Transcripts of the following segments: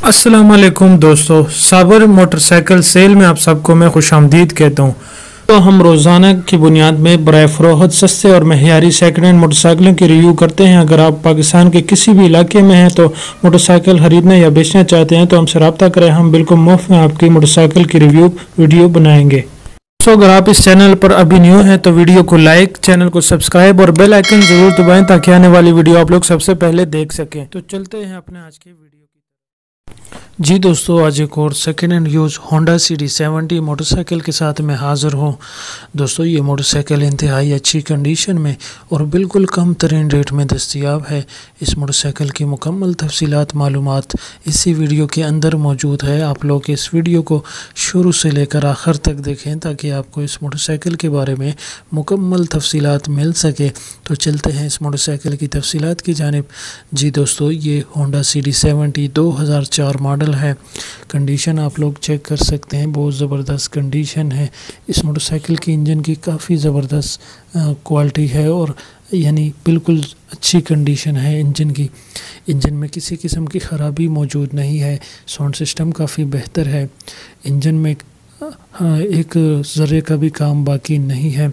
अस्सलाम वालेकुम दोस्तों, साबर मोटरसाइकिल सेल में आप सबको मैं खुशामदीद कहता हूँ। तो हम रोज़ाना की बुनियाद में बराए फ़रोख्त सस्ते और महयारी सेकंड हैंड मोटरसाइकिलों की रिव्यू करते हैं। अगर आप पाकिस्तान के किसी भी इलाके में हैं तो मोटरसाइकिल ख़रीदना या बेचना चाहते हैं तो हमसे रब्ता करें। हम बिल्कुल मुफ्त में आपकी मोटरसाइकिल की रिव्यू वीडियो बनाएंगे। दोस्तों, अगर आप इस चैनल पर अभी न्यू हैं तो वीडियो को लाइक, चैनल को सब्सक्राइब और बेल आइकन ज़रूर दबाएँ ताकि आने वाली वीडियो आप लोग सबसे पहले देख सकें। तो चलते हैं अपने आज के वीडियो की। जी दोस्तों, आज एक और second hand use Honda cd70 motorcycle के साथ मैं हाज़िर हूँ। दोस्तों, ये मोटरसाइकिल इंतहाई अच्छी कंडीशन में और बिल्कुल कम तरीन रेट में दस्तयाब है। इस मोटरसाइकिल की मुकम्मल तफसीलात मालूमात इसी वीडियो के अंदर मौजूद है। आप लोग इस वीडियो को शुरू से लेकर आखिर तक देखें ताकि आपको इस मोटरसाइकिल के बारे में मुकम्मल तफसीलात मिल सके। तो चलते हैं इस मोटरसाइकिल की तफसीलात की जानिब। जी दोस्तों, ये होंडा cd70 2004 मॉडल है। कंडीशन आप लोग चेक कर सकते हैं, बहुत ज़बरदस्त कंडीशन है। इस मोटरसाइकिल की इंजन की काफ़ी ज़बरदस्त क्वालिटी है और यानी बिल्कुल अच्छी कंडीशन है इंजन की। इंजन में किसी किस्म की ख़राबी मौजूद नहीं है। साउंड सिस्टम काफ़ी बेहतर है। इंजन में एक ज़र्रे का भी काम बाकी नहीं है।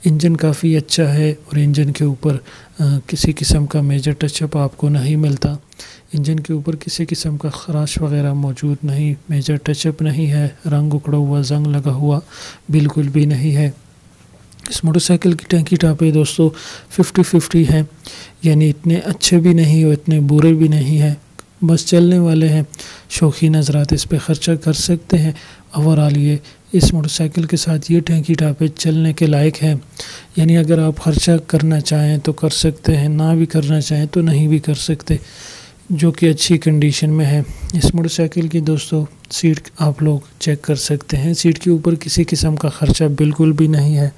इंजन काफ़ी अच्छा है और इंजन के ऊपर किसी किस्म का मेजर टचअप आपको नहीं मिलता। इंजन के ऊपर किसी किस्म का खराश वगैरह मौजूद नहीं, मेजर टचअप नहीं है। रंग उखड़ा हुआ, जंग लगा हुआ बिल्कुल भी नहीं है। इस मोटरसाइकिल की टैंकी टापे दोस्तों 50-50 है, यानी इतने अच्छे भी नहीं और इतने बुरे भी नहीं है, बस चलने वाले हैं। शौकीन हज़रात इस पे ख़र्चा कर सकते हैं। ओवरऑल ये इस मोटरसाइकिल के साथ ये टैंकी टापे चलने के लायक है, यानी अगर आप ख़र्चा करना चाहें तो कर सकते हैं, ना भी करना चाहें तो नहीं भी कर सकते, जो कि अच्छी कंडीशन में है। इस मोटरसाइकिल की दोस्तों सीट आप लोग चेक कर सकते हैं। सीट के ऊपर किसी किस्म का ख़र्चा बिल्कुल भी नहीं है।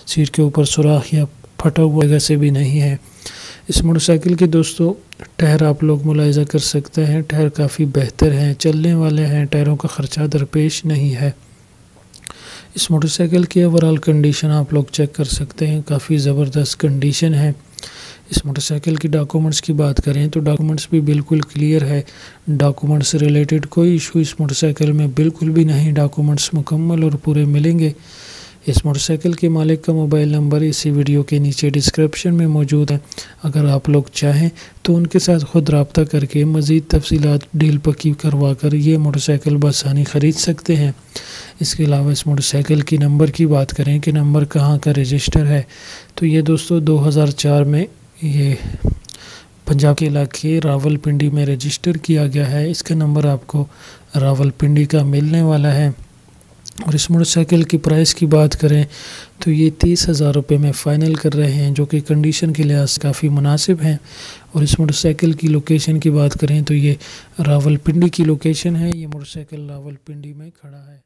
सीट के ऊपर सुराख या फटा हुआ जगह से भी नहीं है। इस मोटरसाइकिल के दोस्तों टायर आप लोग मुलाहिज़ा कर सकते हैं, टायर काफ़ी बेहतर हैं, चलने वाले हैं, टायरों का ख़र्चा दरपेश नहीं है। इस मोटरसाइकिल की ओवरऑल कंडीशन आप लोग चेक कर सकते हैं, काफ़ी ज़बरदस्त कंडीशन है। इस मोटरसाइकिल की डॉक्यूमेंट्स की बात करें तो डॉक्यूमेंट्स भी बिल्कुल क्लियर है। डॉक्यूमेंट्स से रिलेटेड कोई इशू इस मोटरसाइकिल में बिल्कुल भी नहीं। डॉक्यूमेंट्स मुकम्मल और पूरे मिलेंगे। इस मोटरसाइकिल के मालिक का मोबाइल नंबर इसी वीडियो के नीचे डिस्क्रिप्शन में मौजूद है। अगर आप लोग चाहें तो उनके साथ ख़ुद रब्ता करके मज़ीद तफसीलात डील पक्की करवा कर ये मोटरसाइकिल बआसानी ख़रीद सकते हैं। इसके अलावा इस मोटरसाइकिल की नंबर की बात करें कि नंबर कहाँ का रजिस्टर है, तो ये दोस्तों 2004 में ये पंजाब के इलाके रावलपिंडी में रजिस्टर किया गया है। इसका नंबर आपको रावलपिंडी का मिलने वाला है। और इस मोटरसाइकिल की प्राइस की बात करें तो ये 30,000 रुपये में फ़ाइनल कर रहे हैं, जो कि कंडीशन के लिहाज से काफ़ी मुनासिब हैं। और इस मोटरसाइकिल की लोकेशन की बात करें तो ये रावलपिंडी की लोकेशन है। ये मोटरसाइकिल रावलपिंडी में खड़ा है।